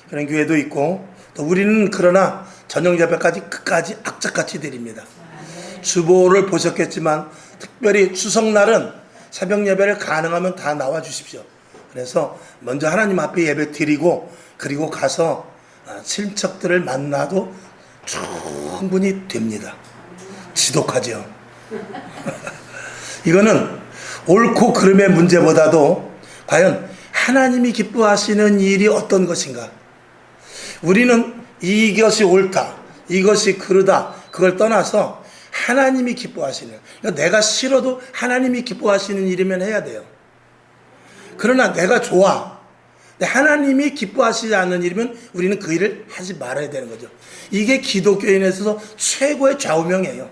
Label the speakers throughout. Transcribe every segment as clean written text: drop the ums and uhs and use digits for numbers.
Speaker 1: 그런 교회도 있고, 또 우리는 그러나 저녁 예배까지 끝까지 악착같이 드립니다. 주보를 보셨겠지만 특별히 추석날은 새벽 예배를 가능하면 다 나와 주십시오. 그래서 먼저 하나님 앞에 예배 드리고, 그리고 가서 친척들을 만나도 충분히 됩니다. 지독하죠. 이거는 옳고 그름의 문제보다도 과연 하나님이 기뻐하시는 일이 어떤 것인가. 우리는 이것이 옳다, 이것이 그르다, 그걸 떠나서 하나님이 기뻐하시는, 그러니까 내가 싫어도 하나님이 기뻐하시는 일이면 해야 돼요. 그러나 내가 좋아, 하나님이 기뻐하시지 않는 일이면 우리는 그 일을 하지 말아야 되는 거죠. 이게 기독교인에 있어서 최고의 좌우명이에요.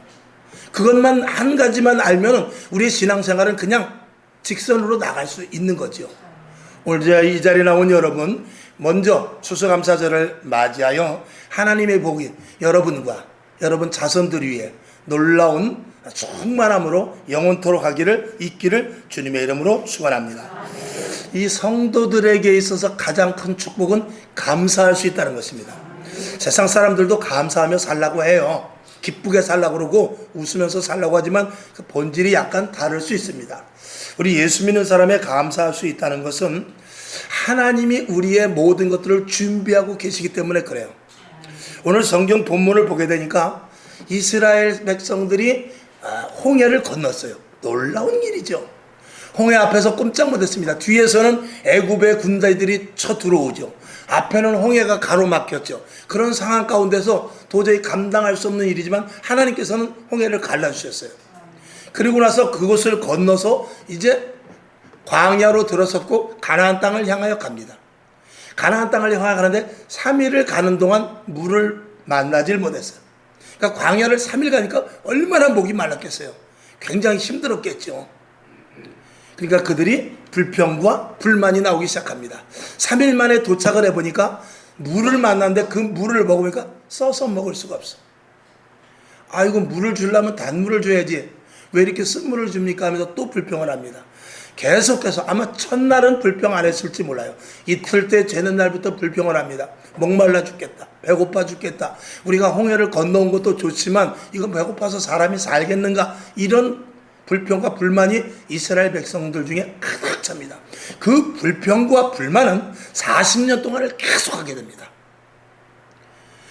Speaker 1: 그것만 한 가지만 알면 우리의 신앙생활은 그냥 직선으로 나갈 수 있는 거죠. 오늘 이 자리에 나온 여러분, 먼저 추수감사절을 맞이하여 하나님의 복이 여러분과 여러분 자손들 위해 놀라운 충만함으로 영원토록 있기를 주님의 이름으로 축원합니다. 이 성도들에게 있어서 가장 큰 축복은 감사할 수 있다는 것입니다. 세상 사람들도 감사하며 살라고 해요. 기쁘게 살라고 그러고 웃으면서 살라고 하지만 그 본질이 약간 다를 수 있습니다. 우리 예수 믿는 사람에 감사할 수 있다는 것은 하나님이 우리의 모든 것들을 준비하고 계시기 때문에 그래요. 오늘 성경 본문을 보게 되니까 이스라엘 백성들이 홍해를 건넜어요. 놀라운 일이죠. 홍해 앞에서 꼼짝 못했습니다. 뒤에서는 애굽의 군대들이 쳐 들어오죠. 앞에는 홍해가 가로막혔죠. 그런 상황 가운데서 도저히 감당할 수 없는 일이지만 하나님께서는 홍해를 갈라주셨어요. 그리고 나서 그곳을 건너서 이제 광야로 들어섰고 가나안 땅을 향하여 갑니다. 가나안 땅을 향하여 가는데 3일을 가는 동안 물을 만나질 못했어요. 그러니까 광야를 3일 가니까 얼마나 목이 말랐겠어요. 굉장히 힘들었겠죠. 그러니까 그들이 불평과 불만이 나오기 시작합니다. 3일 만에 도착을 해보니까 물을 만났는데 그 물을 먹으니까 써서 먹을 수가 없어. 아이고, 물을 주려면 단물을 줘야지 왜 이렇게 쓴물을 줍니까 하면서 또 불평을 합니다. 계속해서 아마 첫날은 불평 안 했을지 몰라요. 이틀째 재는 날부터 불평을 합니다. 목말라 죽겠다, 배고파 죽겠다, 우리가 홍해를 건너온 것도 좋지만 이거 배고파서 사람이 살겠는가, 이런 불평과 불만이 이스라엘 백성들 중에 가득 찹니다. 그 불평과 불만은 40년 동안을 계속하게 됩니다.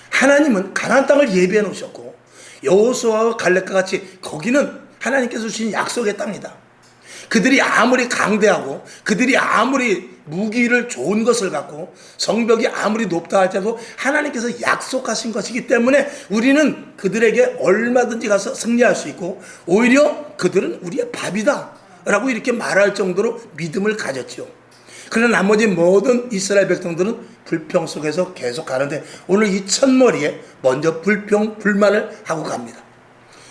Speaker 1: 하나님은 가나안 땅을 예비해 놓으셨고 여호수아와 갈렙과 같이 거기는 하나님께서 주신 약속의 땅이다. 그들이 아무리 강대하고 그들이 아무리 무기를 좋은 것을 갖고 성벽이 아무리 높다 할지라도 하나님께서 약속하신 것이기 때문에 우리는 그들에게 얼마든지 가서 승리할 수 있고 오히려 그들은 우리의 밥이다 라고 이렇게 말할 정도로 믿음을 가졌죠. 그러나 나머지 모든 이스라엘 백성들은 불평 속에서 계속 가는데 오늘 이 첫머리에 먼저 불평 불만을 하고 갑니다.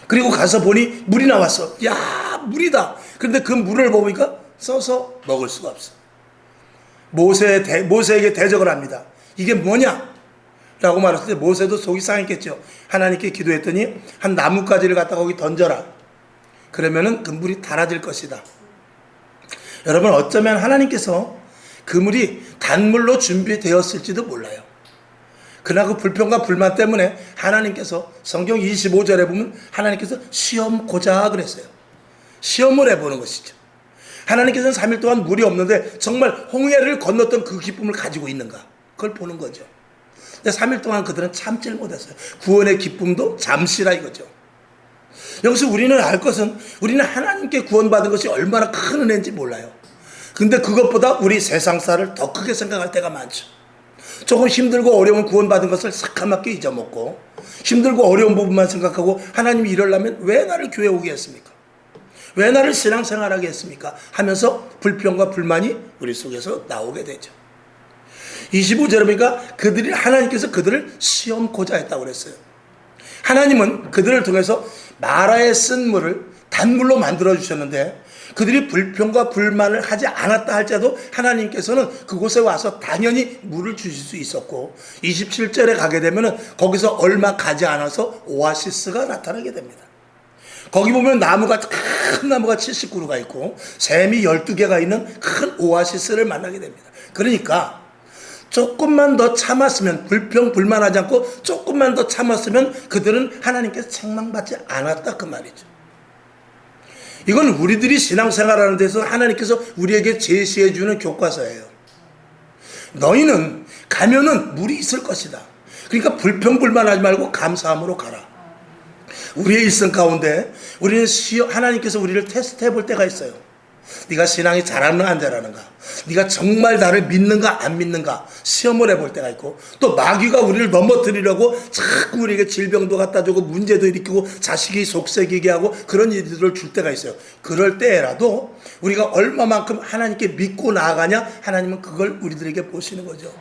Speaker 1: 그리고 가서 보니 물이 나왔어. 야, 물이다. 그런데 그 물을 먹으니까 써서 먹을 수가 없어. 모세에게 대적을 합니다. 이게 뭐냐? 라고 말했을 때 모세도 속이 상했겠죠. 하나님께 기도했더니 한 나뭇가지를 갖다가 거기 던져라. 그러면은 그 물이 달아질 것이다. 여러분, 어쩌면 하나님께서 그 물이 단물로 준비되었을지도 몰라요. 그러나 그 불평과 불만 때문에 하나님께서 성경 25절에 보면 하나님께서 시험고자 그랬어요. 시험을 해보는 것이죠. 하나님께서는 3일 동안 물이 없는데 정말 홍해를 건넜던 그 기쁨을 가지고 있는가, 그걸 보는 거죠. 근데 3일 동안 그들은 참질 못했어요. 구원의 기쁨도 잠시라 이거죠. 여기서 우리는 알 것은 우리는 하나님께 구원받은 것이 얼마나 큰 은혜인지 몰라요. 근데 그것보다 우리 세상사를 더 크게 생각할 때가 많죠. 조금 힘들고 어려운 구원받은 것을 새카맣게 잊어먹고 힘들고 어려운 부분만 생각하고 하나님이 이러려면 왜 나를 교회 오게 했습니까? 왜 나를 신앙생활하게 했습니까? 하면서 불평과 불만이 우리 속에서 나오게 되죠. 25절에 보니까 하나님께서 그들을 시험고자 했다고 그랬어요. 하나님은 그들을 통해서 마라에 쓴 물을 단물로 만들어 주셨는데 그들이 불평과 불만을 하지 않았다 할지라도 하나님께서는 그곳에 와서 당연히 물을 주실 수 있었고 27절에 가게 되면 거기서 얼마 가지 않아서 오아시스가 나타나게 됩니다. 거기 보면 큰 나무가 79그루가 있고 샘이 12개가 있는 큰 오아시스를 만나게 됩니다. 그러니까 조금만 더 참았으면, 불평불만하지 않고 조금만 더 참았으면 그들은 하나님께서 책망받지 않았다 그 말이죠. 이건 우리들이 신앙생활하는 데서 하나님께서 우리에게 제시해 주는 교과서예요. 너희는 가면은 물이 있을 것이다. 그러니까 불평불만하지 말고 감사함으로 가라. 우리의 일생 가운데 우리는 하나님께서 우리를 테스트해 볼 때가 있어요. 네가 신앙이 잘하는가 안 잘하는가, 네가 정말 나를 믿는가 안 믿는가 시험을 해볼 때가 있고, 또 마귀가 우리를 넘어뜨리려고 자꾸 우리에게 질병도 갖다 주고 문제도 일으키고 자식이 속썩이게 하고 그런 일들을 줄 때가 있어요. 그럴 때라도 우리가 얼마만큼 하나님께 믿고 나아가냐, 하나님은 그걸 우리들에게 보시는 거죠.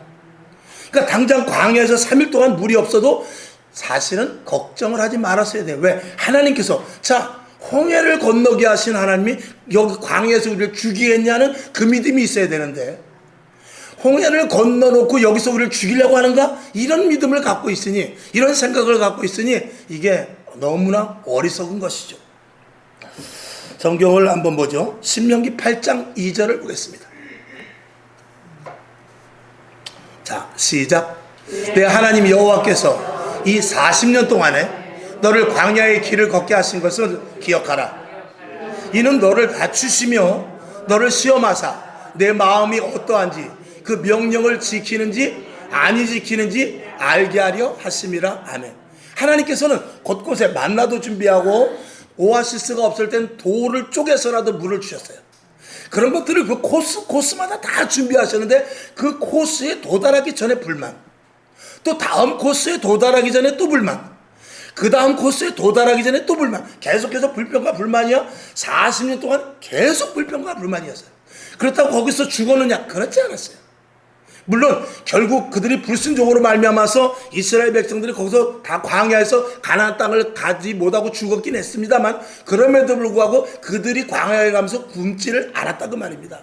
Speaker 1: 그러니까 당장 광야에서 3일 동안 물이 없어도 사실은 걱정을 하지 말았어야 돼요. 왜? 하나님께서 홍해를 건너게 하신 하나님이 여기 광야에서 우리를 죽이겠냐는 그 믿음이 있어야 되는데, 홍해를 건너놓고 여기서 우리를 죽이려고 하는가? 이런 믿음을 갖고 있으니, 이런 생각을 갖고 있으니 이게 너무나 어리석은 것이죠. 성경을 한번 보죠. 신명기 8장 2절을 보겠습니다. 자, 시작. 내 하나님 여호와께서 이 40년 동안에 너를 광야의 길을 걷게 하신 것을 기억하라. 이는 너를 낮추시며 너를 시험하사 내 마음이 어떠한지 그 명령을 지키는지 아니 지키는지 알게 하려 하심이라. 아멘. 하나님께서는 곳곳에 만나도 준비하고 오아시스가 없을 땐 돌을 쪼개서라도 물을 주셨어요. 그런 것들을 그 코스마다 다 준비하셨는데, 그 코스에 도달하기 전에 불만, 또 다음 코스에 도달하기 전에 또 불만, 그 다음 코스에 도달하기 전에 또 불만, 계속해서 불평과 불만이야. 40년 동안 계속 불평과 불만이었어요. 그렇다고 거기서 죽었느냐? 그렇지 않았어요. 물론 결국 그들이 불순종으로 말미암아서 이스라엘 백성들이 거기서 다 광야에서 가나안 땅을 가지 못하고 죽었긴 했습니다만, 그럼에도 불구하고 그들이 광야에 가면서 굶지를 않았다 그 말입니다.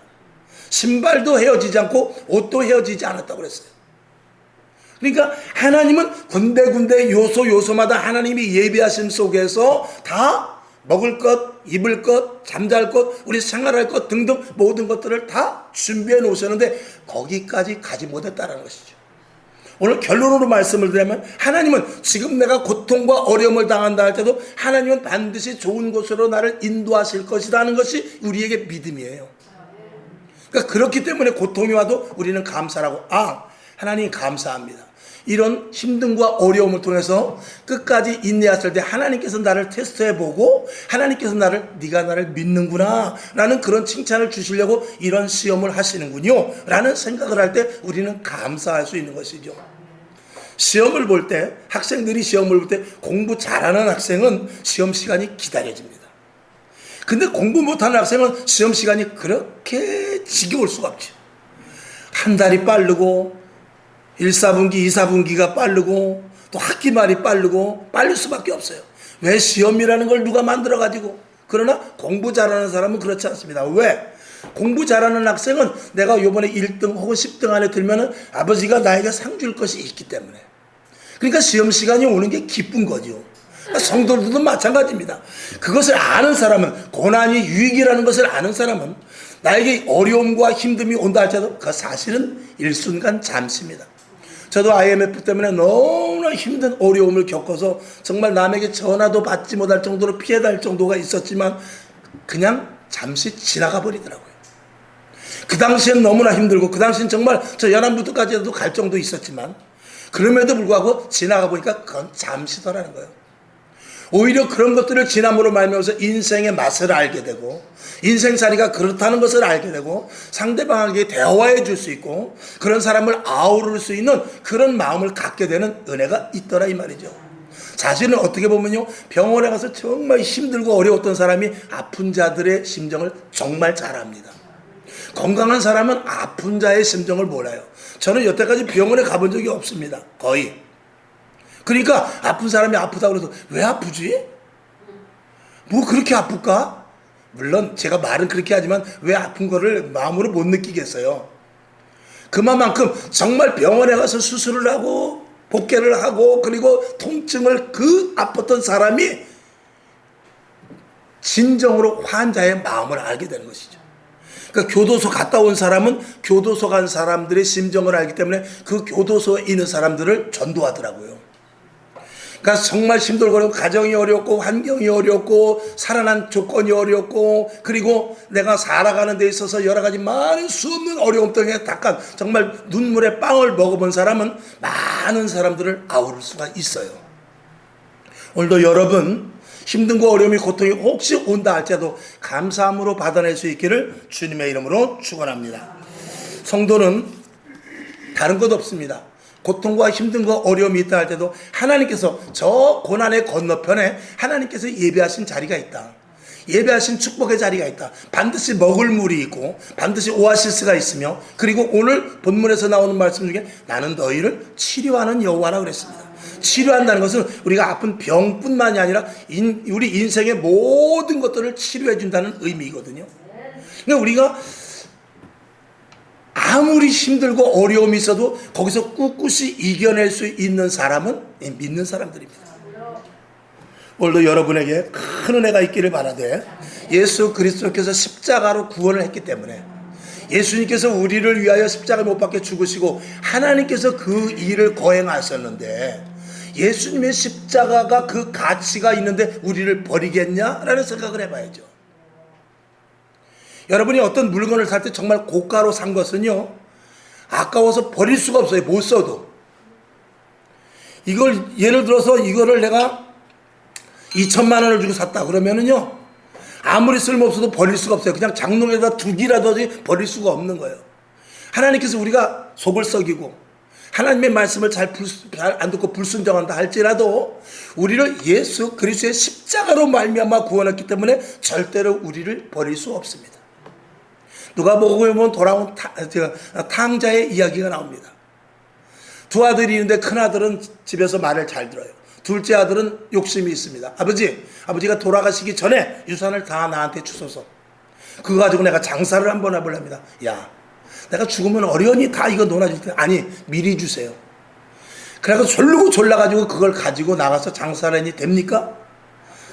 Speaker 1: 신발도 헤어지지 않고 옷도 헤어지지 않았다고 그랬어요. 그러니까 하나님은 군데군데 요소마다 하나님이 예비하심 속에서 다 먹을 것, 입을 것, 잠잘 것, 우리 생활할 것 등등 모든 것들을 다 준비해 놓으셨는데 거기까지 가지 못했다는 것이죠. 오늘 결론으로 말씀을 드리면, 하나님은 지금 내가 고통과 어려움을 당한다 할 때도 하나님은 반드시 좋은 곳으로 나를 인도하실 것이다 하는 것이 우리에게 믿음이에요. 그러니까 그렇기 때문에 고통이 와도 우리는 감사하고, 하나님 감사합니다. 이런 힘듦과 어려움을 통해서 끝까지 인내했을 때 하나님께서 나를 테스트해보고 하나님께서 네가 나를 믿는구나 라는 그런 칭찬을 주시려고 이런 시험을 하시는군요 라는 생각을 할 때 우리는 감사할 수 있는 것이죠. 시험을 볼 때, 학생들이 시험을 볼 때 공부 잘하는 학생은 시험 시간이 기다려집니다. 근데 공부 못하는 학생은 시험 시간이 그렇게 지겨울 수가 없죠. 한 달이 빠르고 1사분기, 2사분기가 빠르고 또 학기 말이 빠르고 빠를 수밖에 없어요. 왜? 시험이라는 걸 누가 만들어가지고. 그러나 공부 잘하는 사람은 그렇지 않습니다. 왜? 공부 잘하는 학생은 내가 요번에 1등 혹은 10등 안에 들면은 아버지가 나에게 상 줄 것이 있기 때문에. 그러니까 시험 시간이 오는 게 기쁜 거죠. 성도들도 마찬가지입니다. 그것을 아는 사람은, 고난이 유익이라는 것을 아는 사람은 나에게 어려움과 힘듦이 온다 할지라도 그 사실은 일순간 잠시입니다. 저도 IMF 때문에 너무나 힘든 어려움을 겪어서 정말 남에게 전화도 받지 못할 정도로 피해갈 정도가 있었지만 그냥 잠시 지나가 버리더라고요. 그 당시엔 너무나 힘들고 그 당시엔 정말 저 연안부두까지도 갈 정도 있었지만 그럼에도 불구하고 지나가 보니까 그건 잠시더라는 거예요. 오히려 그런 것들을 지남으로 말미암아서 인생의 맛을 알게 되고 인생살이가 그렇다는 것을 알게 되고 상대방에게 대화해 줄 수 있고 그런 사람을 아우를 수 있는 그런 마음을 갖게 되는 은혜가 있더라 이 말이죠. 사실은 어떻게 보면요, 병원에 가서 정말 힘들고 어려웠던 사람이 아픈 자들의 심정을 정말 잘 압니다. 건강한 사람은 아픈 자의 심정을 몰라요. 저는 여태까지 병원에 가본 적이 없습니다. 거의. 그러니까 아픈 사람이 아프다고 해서 왜 아프지? 뭐 그렇게 아플까? 물론 제가 말은 그렇게 하지만 왜 아픈 거를 마음으로 못 느끼겠어요. 그만큼 정말 병원에 가서 수술을 하고 복개를 하고 그리고 통증을 그 아팠던 사람이 진정으로 환자의 마음을 알게 되는 것이죠. 그러니까 교도소 갔다 온 사람은 교도소 간 사람들의 심정을 알기 때문에 그 교도소에 있는 사람들을 전도하더라고요. 그러니까 정말 힘들고 가정이 어렵고 환경이 어렵고 살아난 조건이 어렵고 그리고 내가 살아가는 데 있어서 여러 가지 많은 수없는 어려움 때문에 닦아 정말 눈물의 빵을 먹어본 사람은 많은 사람들을 아우를 수가 있어요. 오늘도 여러분 힘든 거 어려움이 고통이 혹시 온다 할지라도 감사함으로 받아낼 수 있기를 주님의 이름으로 축원합니다. 성도는 다른 것 없습니다. 고통과 힘든 거 어려움이 있다 할 때도 하나님께서 저 고난의 건너편에 하나님께서 예배하신 자리가 있다. 예배하신 축복의 자리가 있다. 반드시 먹을 물이 있고 반드시 오아시스가 있으며 그리고 오늘 본문에서 나오는 말씀 중에 나는 너희를 치료하는 여호와라 그랬습니다. 치료한다는 것은 우리가 아픈 병뿐만이 아니라 우리 인생의 모든 것들을 치료해 준다는 의미거든요. 그러니까 우리가 아무리 힘들고 어려움이 있어도 거기서 꿋꿋이 이겨낼 수 있는 사람은 믿는 사람들입니다. 오늘도 여러분에게 큰 은혜가 있기를 바라되 예수 그리스도께서 십자가로 구원을 했기 때문에 예수님께서 우리를 위하여 십자가 못 박혀 죽으시고 하나님께서 그 일을 거행하셨는데 예수님의 십자가가 그 가치가 있는데 우리를 버리겠냐라는 생각을 해봐야죠. 여러분이 어떤 물건을 살 때 정말 고가로 산 것은요 아까워서 버릴 수가 없어요. 못 써도. 이걸 예를 들어서 이거를 내가 2천만 원을 주고 샀다 그러면은요 아무리 쓸모없어도 버릴 수가 없어요. 그냥 장롱에다 두기라도 버릴 수가 없는 거예요. 하나님께서 우리가 속을 썩이고 하나님의 말씀을 잘 안 듣고 불순종한다 할지라도 우리를 예수 그리스도의 십자가로 말미암아 구원했기 때문에 절대로 우리를 버릴 수 없습니다. 누가복음에 보면 돌아온 탕자의 이야기가 나옵니다. 두 아들이 있는데 큰 아들은 집에서 말을 잘 들어요. 둘째 아들은 욕심이 있습니다. 아버지가 돌아가시기 전에 유산을 다 나한테 주소서. 그거 가지고 내가 장사를 한번 해보랍니다. 야, 내가 죽으면 어련히 다 이거 논아줄 텐데 아니 미리 주세요. 그래서 졸르고 졸라가지고 그걸 가지고 나가서 장사를 하니 됩니까?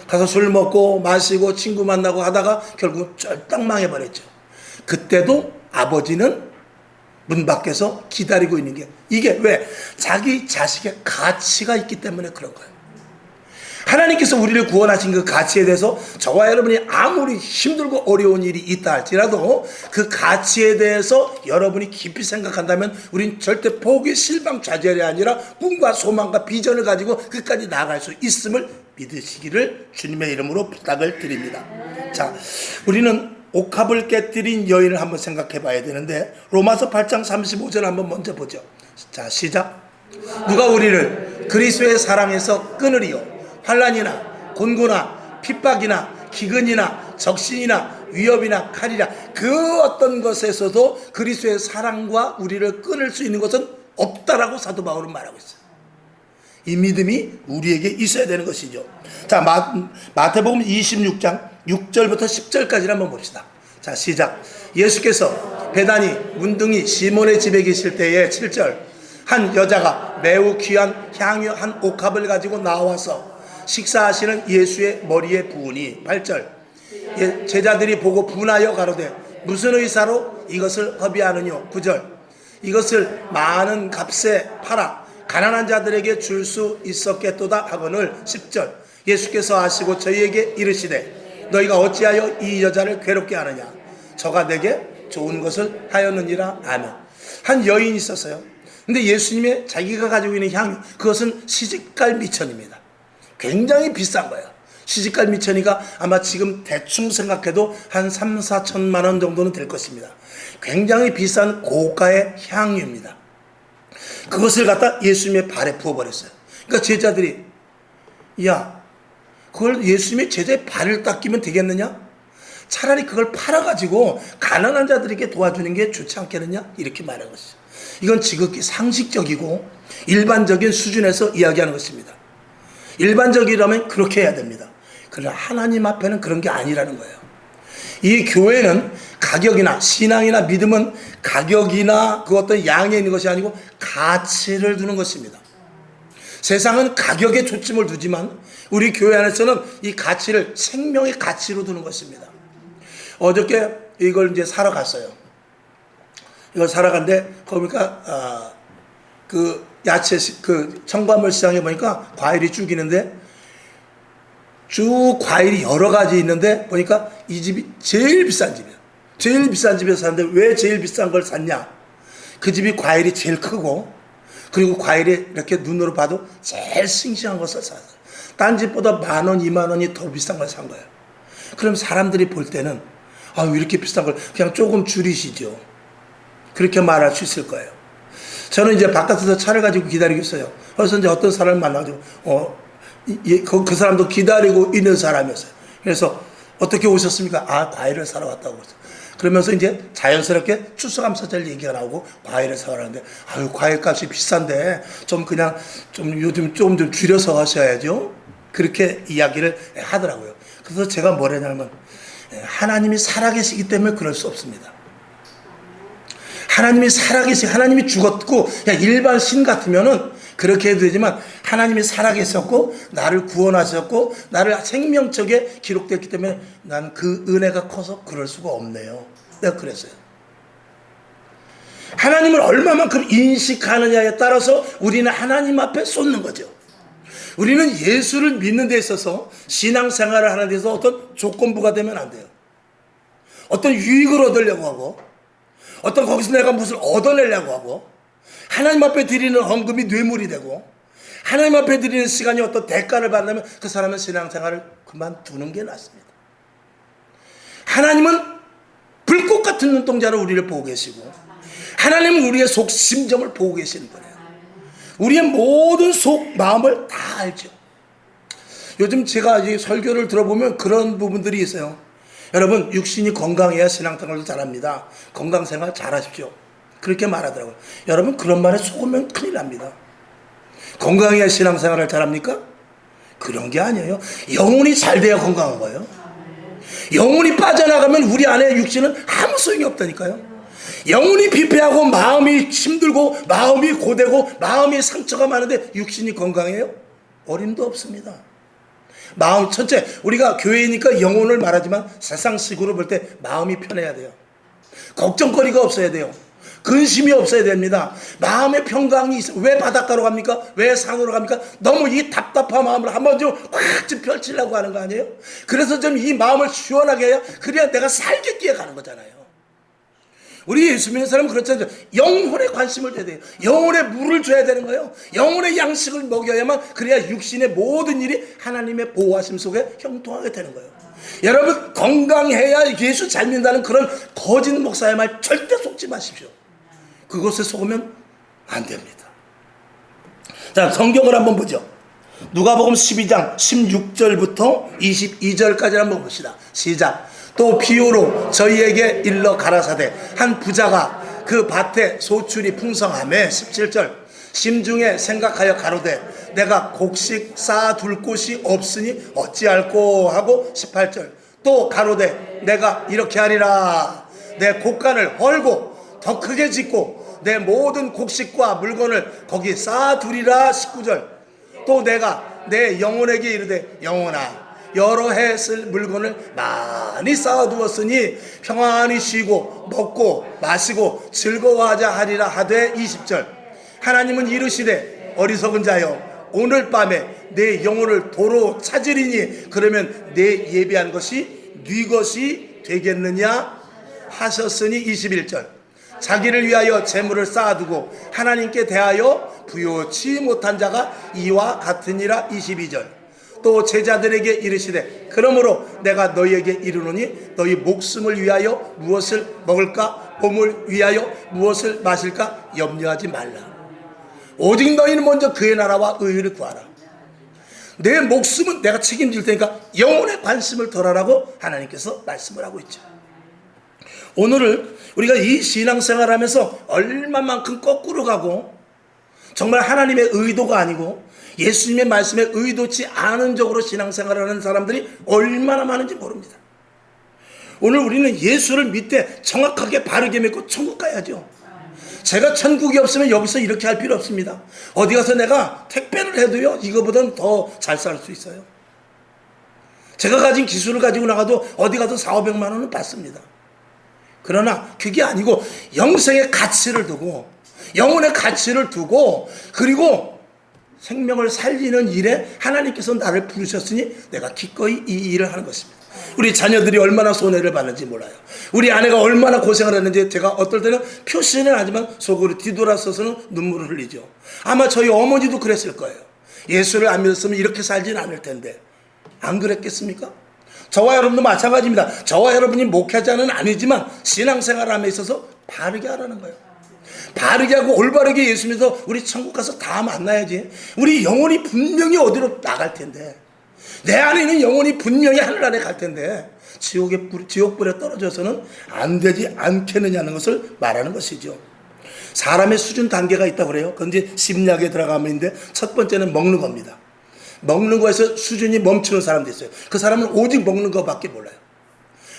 Speaker 1: 가서 술 먹고 마시고 친구 만나고 하다가 결국 쫄딱 망해버렸죠. 그때도 아버지는 문 밖에서 기다리고 있는 게 이게 왜? 자기 자식의 가치가 있기 때문에 그런 거예요. 하나님께서 우리를 구원하신 그 가치에 대해서 저와 여러분이 아무리 힘들고 어려운 일이 있다 할지라도 그 가치에 대해서 여러분이 깊이 생각한다면 우린 절대 포기 실망 좌절이 아니라 꿈과 소망과 비전을 가지고 끝까지 나아갈 수 있음을 믿으시기를 주님의 이름으로 부탁을 드립니다. 자, 우리는 옥합을 깨뜨린 여인을 한번 생각해 봐야 되는데 로마서 8장 35절 한번 먼저 보죠. 자, 시작. 누가 우리를 그리스도의 사랑에서 끊으리요? 환난이나 곤고나 핍박이나 기근이나 적신이나 위협이나 칼이라 그 어떤 것에서도 그리스도의 사랑과 우리를 끊을 수 있는 것은 없다라고 사도 바울은 말하고 있어요. 이 믿음이 우리에게 있어야 되는 것이죠. 자, 마태복음 26장 6절부터 10절까지 한번 봅시다. 자, 시작. 예수께서 베다니 문둥이 시몬의 집에 계실 때에 7절 한 여자가 매우 귀한 향유 한 옥합을 가지고 나와서 식사하시는 예수의 머리에 부으니 8절 제자들이 보고 분하여 가로되 무슨 의사로 이것을 허비하느뇨? 9절 이것을 많은 값에 팔아 가난한 자들에게 줄 수 있었겠도다 하거늘 10절 예수께서 아시고 저희에게 이르시되 너희가 어찌하여 이 여자를 괴롭게 하느냐? 저가 내게 좋은 것을 하였느니라. 아멘. 한 여인이 있었어요. 근데 예수님의 자기가 가지고 있는 향유 그것은 시집갈 미천입니다. 굉장히 비싼 거예요. 시집갈 미천이가 아마 지금 대충 생각해도 한 3, 4천만 원 정도는 될 것입니다. 굉장히 비싼 고가의 향유입니다. 그것을 갖다 예수님의 발에 부어버렸어요. 그러니까 제자들이 야, 그걸 예수님의 제자의 발을 닦이면 되겠느냐? 차라리 그걸 팔아가지고 가난한 자들에게 도와주는 게 좋지 않겠느냐? 이렇게 말한 것이죠. 이건 지극히 상식적이고 일반적인 수준에서 이야기하는 것입니다. 일반적이라면 그렇게 해야 됩니다. 그러나 하나님 앞에는 그런 게 아니라는 거예요. 이 교회는 가격이나 신앙이나 믿음은 가격이나 그 어떤 양에 있는 것이 아니고 가치를 두는 것입니다. 세상은 가격에 초점을 두지만 우리 교회 안에서는 이 가치를 생명의 가치로 두는 것입니다. 어저께 이걸 이제 사러 갔어요. 이걸 사러 갔는데 거기가 그 야채 그 청과물 시장에 보니까 과일이 쭉 있는데 쭉 과일이 여러 가지 있는데 보니까 이 집이 제일 비싼 집이에요. 제일 비싼 집에서 샀는데 왜 제일 비싼 걸 샀냐? 그 집이 과일이 제일 크고 그리고 과일이 이렇게 눈으로 봐도 제일 싱싱한 것을 샀어요. 딴 집보다 10,000원, 20,000원이 더 비싼 걸 산 거예요. 그럼 사람들이 볼 때는 왜 이렇게 비싼 걸 그냥 조금 줄이시죠. 그렇게 말할 수 있을 거예요. 저는 이제 바깥에서 차를 가지고 기다리고 있어요. 그래서 이제 어떤 사람을 만나가지고 그 사람도 기다리고 있는 사람이었어요. 그래서 어떻게 오셨습니까? 과일을 사러 왔다고 그랬어요. 그러면서 이제 자연스럽게 추수감사절 얘기가 나오고 과일을 사오라는데 과일 값이 비싼데 좀 요즘 좀 줄여서 하셔야죠. 그렇게 이야기를 하더라고요. 그래서 제가 뭐라냐면 하나님이 살아계시기 때문에 그럴 수 없습니다. 하나님이 죽었고 그냥 일반 신 같으면은 그렇게 해도 되지만 하나님이 살아계셨고 나를 구원하셨고 나를 생명책에 기록됐기 때문에 난 그 은혜가 커서 그럴 수가 없네요. 내가 그랬어요. 하나님을 얼마만큼 인식하느냐에 따라서 우리는 하나님 앞에 쏟는 거죠. 우리는 예수를 믿는 데 있어서 신앙생활을 하는 데 있어서 어떤 조건부가 되면 안 돼요. 어떤 유익을 얻으려고 하고 어떤 거기서 내가 무엇을 얻어내려고 하고 하나님 앞에 드리는 헌금이 뇌물이 되고 하나님 앞에 드리는 시간이 어떤 대가를 받는다면 그 사람은 신앙생활을 그만두는 게 낫습니다. 하나님은 불꽃 같은 눈동자로 우리를 보고 계시고 하나님은 우리의 속 심정을 보고 계시는 거예요. 우리의 모든 속 마음을 다 알죠. 요즘 제가 이제 설교를 들어보면 그런 부분들이 있어요. 여러분 육신이 건강해야 신앙생활도 잘합니다. 건강생활 잘하십시오. 그렇게 말하더라고요. 여러분 그런 말에 속으면 큰일 납니다. 건강해야 신앙생활을 잘합니까? 그런 게 아니에요. 영혼이 잘 돼야 건강한 거예요. 영혼이 빠져나가면 우리 안에 육신은 아무 소용이 없다니까요. 영혼이 피폐하고 마음이 힘들고 마음이 고되고 마음이 상처가 많은데 육신이 건강해요? 어림도 없습니다. 마음 첫째 우리가 교회니까 영혼을 말하지만 세상식으로 볼 때 마음이 편해야 돼요. 걱정거리가 없어야 돼요. 근심이 없어야 됩니다. 마음의 평강이 있어요. 왜 바닷가로 갑니까? 왜 산으로 갑니까? 너무 이 답답한 마음을 한번 좀 확 좀 펼치려고 하는 거 아니에요? 그래서 좀 이 마음을 시원하게 해야 그래야 내가 살겠기에 가는 거잖아요. 우리 예수 믿는 사람은 그렇잖아요. 영혼에 관심을 줘야 돼요. 영혼에 물을 줘야 되는 거예요. 영혼의 양식을 먹여야만 그래야 육신의 모든 일이 하나님의 보호하심 속에 형통하게 되는 거예요. 여러분 건강해야 예수 잘 믿는다는 그런 거짓 목사의 말 절대 속지 마십시오. 그것에 속으면 안 됩니다. 자, 성경을 한번 보죠. 누가복음 12장 16절부터 22절까지 한번 봅시다. 시작. 또 비유로 저희에게 일러 가라사대 한 부자가 그 밭에 소출이 풍성하매 17절 심중에 생각하여 가로되 내가 곡식 쌓아둘 곳이 없으니 어찌할꼬 하고 18절 또 가로되 내가 이렇게 하리라 내 곡간을 헐고 더 크게 짓고 내 모든 곡식과 물건을 거기 쌓아두리라 19절 또 내가 내 영혼에게 이르되 영혼아 여러 해 쓸 물건을 많이 쌓아두었으니 평안히 쉬고 먹고 마시고 즐거워하자 하리라 하되 20절 하나님은 이르시되 어리석은 자여 오늘 밤에 내 영혼을 도로 찾으리니 그러면 내 예비한 것이 네 것이 되겠느냐 하셨으니 21절 자기를 위하여 재물을 쌓아두고 하나님께 대하여 부요치 못한 자가 이와 같으니라 22절 또 제자들에게 이르시되 그러므로 내가 너희에게 이르노니 너희 목숨을 위하여 무엇을 먹을까 몸을 위하여 무엇을 마실까 염려하지 말라 오직 너희는 먼저 그의 나라와 의를 구하라 내 목숨은 내가 책임질 테니까 영혼에 관심을 덜하라고 하나님께서 말씀을 하고 있죠. 오늘을 우리가 이 신앙생활을 하면서 얼마만큼 거꾸로 가고 정말 하나님의 의도가 아니고 예수님의 말씀에 의도치 않은 쪽으로 신앙생활을 하는 사람들이 얼마나 많은지 모릅니다. 오늘 우리는 예수를 믿되 정확하게 바르게 믿고 천국 가야죠. 제가 천국이 없으면 여기서 이렇게 할 필요 없습니다. 어디 가서 내가 택배를 해도요 이거보다는 더 잘 살 수 있어요. 제가 가진 기술을 가지고 나가도 어디 가서 400~500만 원은 받습니다. 그러나 그게 아니고 영생의 가치를 두고 영혼의 가치를 두고 그리고 생명을 살리는 일에 하나님께서 나를 부르셨으니 내가 기꺼이 이 일을 하는 것입니다. 우리 자녀들이 얼마나 손해를 받는지 몰라요. 우리 아내가 얼마나 고생을 했는지 제가 어떨 때는 표시는 하지만 속으로 뒤돌아서서는 눈물을 흘리죠. 아마 저희 어머니도 그랬을 거예요. 예수를 안 믿었으면 이렇게 살지는 않을 텐데 안 그랬겠습니까? 저와 여러분도 마찬가지입니다. 저와 여러분이 목회자는 아니지만 신앙생활함에 있어서 바르게 하라는 거예요. 바르게 하고 올바르게 예수 믿어서 우리 천국 가서 다 만나야지. 우리 영혼이 분명히 어디로 나갈 텐데, 내 안에 있는 영혼이 분명히 하늘나라에 갈 텐데 지옥불에 떨어져서는 안 되지 않겠느냐는 것을 말하는 것이죠. 사람의 수준 단계가 있다고 그래요. 그건 이제 심리학에 들어가면 있는데 첫 번째는 먹는 겁니다. 먹는 거에서 수준이 멈추는 사람도 있어요. 그 사람은 오직 먹는 것밖에 몰라요.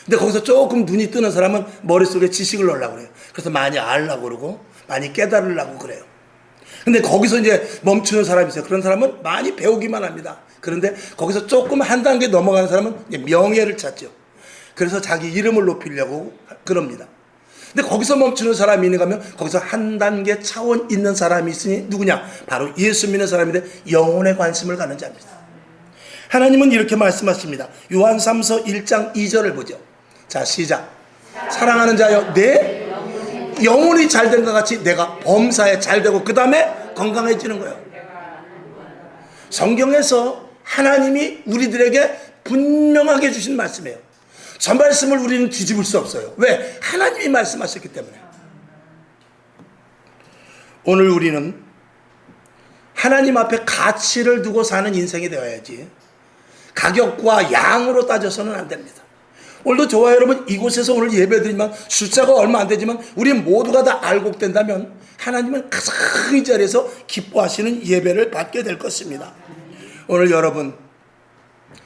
Speaker 1: 근데 거기서 조금 눈이 뜨는 사람은 머릿속에 지식을 넣으려고 그래요. 그래서 많이 알려고 그러고 많이 깨달으려고 그래요. 근데 거기서 이제 멈추는 사람이 있어요. 그런 사람은 많이 배우기만 합니다. 그런데 거기서 조금 한 단계 넘어가는 사람은 이제 명예를 찾죠. 그래서 자기 이름을 높이려고 그럽니다. 근데 거기서 멈추는 사람이 있는가 하면 거기서 한 단계 차원 있는 사람이 있으니 누구냐? 바로 예수 믿는 사람인데 영혼에 관심을 갖는 자입니다. 하나님은 이렇게 말씀하십니다. 요한 3서 1장 2절을 보죠. 자, 시작. 사랑하는 자여, 내 영혼이 잘된 것 같이 내가 범사에 잘되고 그 다음에 건강해지는 거예요. 성경에서 하나님이 우리들에게 분명하게 주신 말씀이에요. 저 말씀을 우리는 뒤집을 수 없어요. 왜? 하나님이 말씀하셨기 때문에. 오늘 우리는 하나님 앞에 가치를 두고 사는 인생이 되어야지 가격과 양으로 따져서는 안 됩니다. 오늘도 저와 여러분 이곳에서 오늘 예배드리지만 숫자가 얼마 안 되지만 우리 모두가 다 알곡된다면 하나님은 가장 이 자리에서 기뻐하시는 예배를 받게 될 것입니다. 오늘 여러분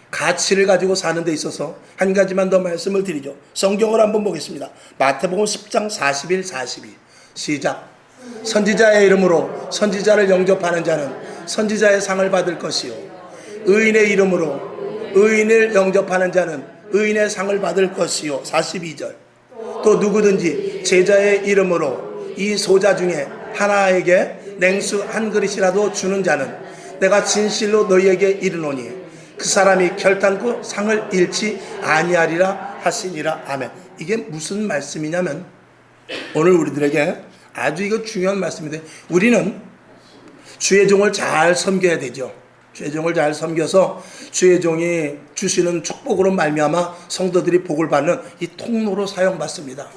Speaker 1: 가치를 가지고 사는 데 있어서 한 가지만 더 말씀을 드리죠. 성경을 한번 보겠습니다. 마태복음 10장 41, 42 시작. 선지자의 이름으로 선지자를 영접하는 자는 선지자의 상을 받을 것이요 의인의 이름으로 의인을 영접하는 자는 의인의 상을 받을 것이요 42절. 또 누구든지 제자의 이름으로 이 소자 중에 하나에게 냉수 한 그릇이라도 주는 자는 내가 진실로 너희에게 이르노니 그 사람이 결단코 상을 잃지 아니하리라 하시니라. 아멘. 이게 무슨 말씀이냐면 오늘 우리들에게 아주 이거 중요한 말씀인데 우리는 주의 종을 잘 섬겨야 되죠. 주의 종을 잘 섬겨서 주의 종이 주시는 축복으로 말미암아 성도들이 복을 받는 이 통로로 사용받습니다.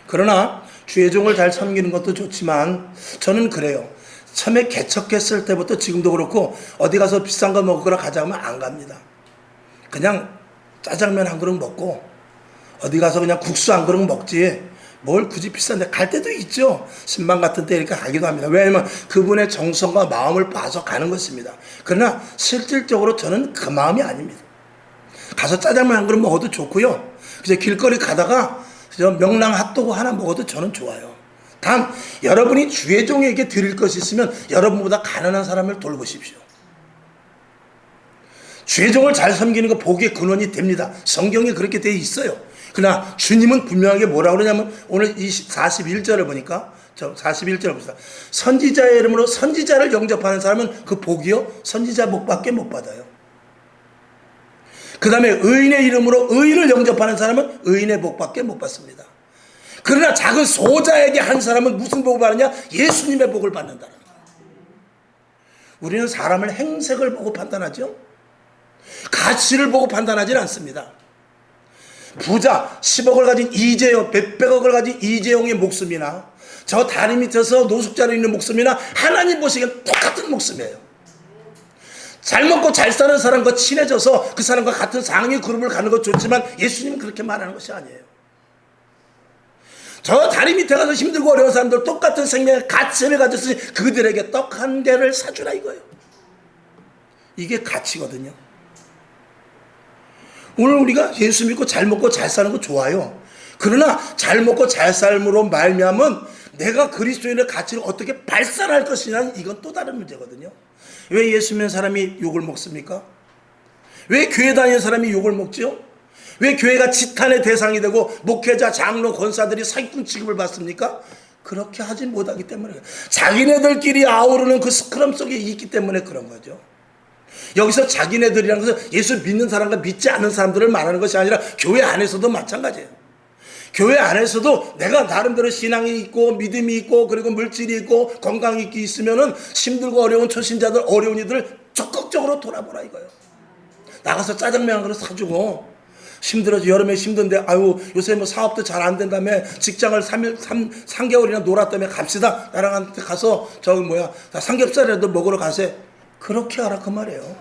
Speaker 1: 그러나 주의 종을 잘 섬기는 것도 좋지만 저는 그래요. 처음에 개척했을 때부터 지금도 그렇고 어디 가서 비싼 거 먹으러 가자 하면 안 갑니다. 그냥 짜장면 한 그릇 먹고 어디 가서 그냥 국수 한 그릇 먹지 뭘 굳이 비싼데 갈 때도 있죠. 신방 같은 때 이렇게 가기도 합니다. 왜냐하면 그분의 정성과 마음을 봐서 가는 것입니다. 그러나 실질적으로 저는 그 마음이 아닙니다. 가서 짜장면 한 그릇 먹어도 좋고요. 그래서 길거리 가다가 명랑 핫도그 하나 먹어도 저는 좋아요. 단 여러분이 주의 종에게 드릴 것이 있으면 여러분보다 가난한 사람을 돌보십시오. 주의 종을 잘 섬기는 거 복의 근원이 됩니다. 성경에 그렇게 되어 있어요. 그러나 주님은 분명하게 뭐라고 그러냐면 오늘 41절을 보니까 41절을 봅시다. 선지자의 이름으로 선지자를 영접하는 사람은 그 복이요 선지자 복밖에 못 받아요. 그 다음에 의인의 이름으로 의인을 영접하는 사람은 의인의 복밖에 못 받습니다. 그러나 작은 소자에게 한 사람은 무슨 복을 받느냐? 예수님의 복을 받는다는 거예요. 우리는 사람을 행색을 보고 판단하죠. 가치를 보고 판단하지는 않습니다. 부자 10억을 가진 이재용, 100억을 가진 이재용의 목숨이나 저 다리 밑에서 노숙자로 있는 목숨이나 하나님 보시기엔 똑같은 목숨이에요. 잘 먹고 잘 사는 사람과 친해져서 그 사람과 같은 상위 그룹을 가는 것 좋지만 예수님은 그렇게 말하는 것이 아니에요. 저 다리 밑에 가서 힘들고 어려운 사람들 똑같은 생명의 가치를 가졌으니 그들에게 떡 한 개를 사주라 이거예요. 이게 가치거든요. 오늘 우리가 예수 믿고 잘 먹고 잘 사는 거 좋아요. 그러나 잘 먹고 잘 삶으로 말미암은 내가 그리스도인의 가치를 어떻게 발산할 것이냐는 이건 또 다른 문제거든요. 왜 예수 믿는 사람이 욕을 먹습니까? 왜 교회 다니는 사람이 욕을 먹죠? 왜 교회가 지탄의 대상이 되고 목회자, 장로, 권사들이 사기꾼 취급을 받습니까? 그렇게 하지 못하기 때문에, 자기네들끼리 아우르는 그 스크럼 속에 있기 때문에 그런 거죠. 여기서 자기네들이라는 것은 예수 믿는 사람과 믿지 않는 사람들을 말하는 것이 아니라 교회 안에서도 마찬가지예요. 교회 안에서도 내가 나름대로 신앙이 있고 믿음이 있고 그리고 물질이 있고 건강이 있으면은 힘들고 어려운 초신자들, 어려운 이들을 적극적으로 돌아보라 이거예요. 나가서 짜장면 한 그릇 사주고, 힘들어서 여름에 힘든데 아유 요새 뭐 사업도 잘 안 된다며 직장을 3개월이나 놀았다며 갑시다, 나랑 가서 저기 삼겹살이라도 먹으러 가세. 그렇게 하라 그 말이에요.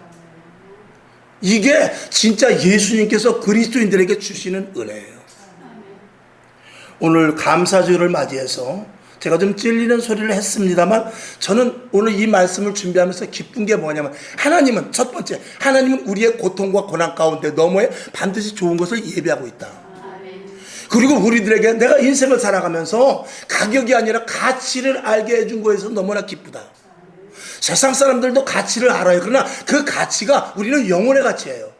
Speaker 1: 이게 진짜 예수님께서 그리스도인들에게 주시는 은혜예요. 오늘 감사주를 맞이해서 제가 좀 찔리는 소리를 했습니다만, 저는 오늘 이 말씀을 준비하면서 기쁜 게 뭐냐면, 하나님은 첫 번째, 하나님은 우리의 고통과 고난 가운데 너머에 반드시 좋은 것을 예비하고 있다. 그리고 우리들에게 내가 인생을 살아가면서 가격이 아니라 가치를 알게 해준 거에서 너무나 기쁘다. 세상 사람들도 가치를 알아요. 그러나 그 가치가 우리는 영혼의 가치예요.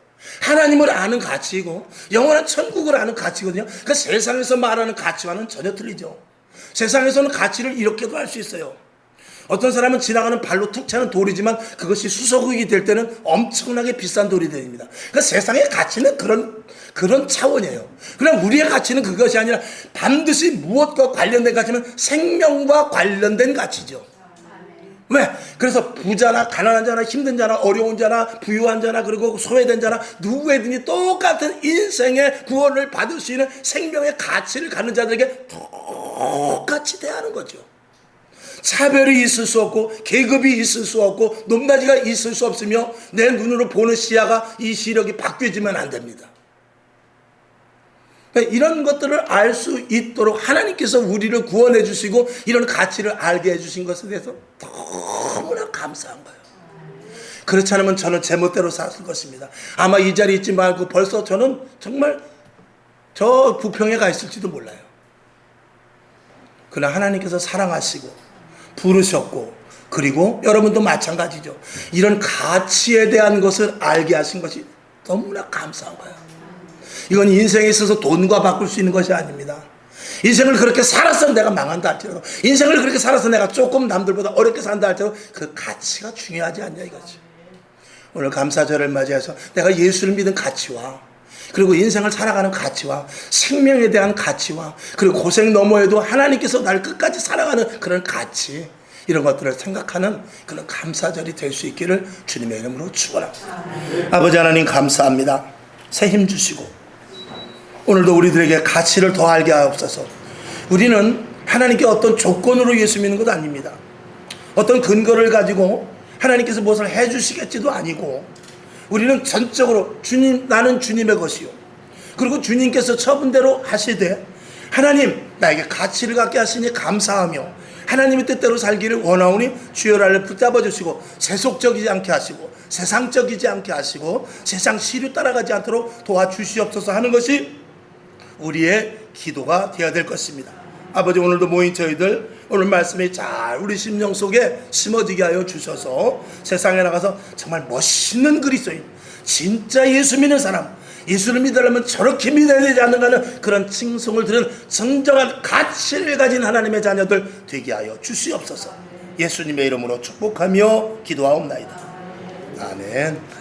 Speaker 1: 하나님을 아는 가치이고 영원한 천국을 아는 가치거든요. 그 세상에서 말하는 가치와는 전혀 틀리죠. 세상에서는 가치를 이렇게도 할 수 있어요. 어떤 사람은 지나가는 발로 툭 차는 돌이지만 그것이 수소국이 될 때는 엄청나게 비싼 돌이 됩니다. 그러니까 세상의 가치는 그런 차원이에요. 그러나 우리의 가치는 그것이 아니라 반드시 무엇과 관련된 가치는 생명과 관련된 가치죠. 왜? 그래서 부자나 가난한 자나 힘든 자나 어려운 자나 부유한 자나 그리고 소외된 자나 누구에든지 똑같은 인생의 구원을 받을 수 있는 생명의 가치를 갖는 자들에게 똑같이 대하는 거죠. 차별이 있을 수 없고 계급이 있을 수 없고 높낮이가 있을 수 없으며 내 눈으로 보는 시야가 이 시력이 바뀌지면 안 됩니다. 이런 것들을 알 수 있도록 하나님께서 우리를 구원해 주시고 이런 가치를 알게 해 주신 것에 대해서 너무나 감사한 거예요. 그렇지 않으면 저는 제멋대로 살았을 것입니다. 아마 이 자리에 있지 말고 벌써 저는 정말 저 부평에 가 있을지도 몰라요. 그러나 하나님께서 사랑하시고 부르셨고, 그리고 여러분도 마찬가지죠. 이런 가치에 대한 것을 알게 하신 것이 너무나 감사한 거예요. 이건 인생에 있어서 돈과 바꿀 수 있는 것이 아닙니다. 인생을 그렇게 살아서 내가 망한다 할지라도, 인생을 그렇게 살아서 내가 조금 남들보다 어렵게 산다 할지라도 그 가치가 중요하지 않냐 이거지. 오늘 감사절을 맞이해서 내가 예수를 믿은 가치와, 그리고 인생을 살아가는 가치와, 생명에 대한 가치와, 그리고 고생 너머에도 하나님께서 나를 끝까지 살아가는 그런 가치, 이런 것들을 생각하는 그런 감사절이 될 수 있기를 주님의 이름으로 축원합니다. 아버지 하나님 감사합니다. 새 힘 주시고 오늘도 우리들에게 가치를 더 알게 하옵소서. 우리는 하나님께 어떤 조건으로 예수 믿는 것 아닙니다. 어떤 근거를 가지고 하나님께서 무엇을 해주시겠지도 아니고, 우리는 전적으로 주님, 나는 주님의 것이요, 그리고 주님께서 처분대로 하시되 하나님 나에게 가치를 갖게 하시니 감사하며 하나님의 뜻대로 살기를 원하오니 주여 나를 붙잡아 주시고 세속적이지 않게 하시고 세상적이지 않게 하시고 세상 시류 따라가지 않도록 도와주시옵소서 하는 것이 우리의 기도가 되어야 될 것입니다. 아버지, 오늘도 모인 저희들 오늘 말씀이 잘 우리 심령 속에 심어지게 하여 주셔서 세상에 나가서 정말 멋있는 그리스도인, 진짜 예수 믿는 사람, 예수를 믿으려면 저렇게 믿어야 되지 않는가 하는 그런 칭송을 들은 정정한 가치를 가진 하나님의 자녀들 되게 하여 주시옵소서. 예수님의 이름으로 축복하며 기도하옵나이다. 아멘.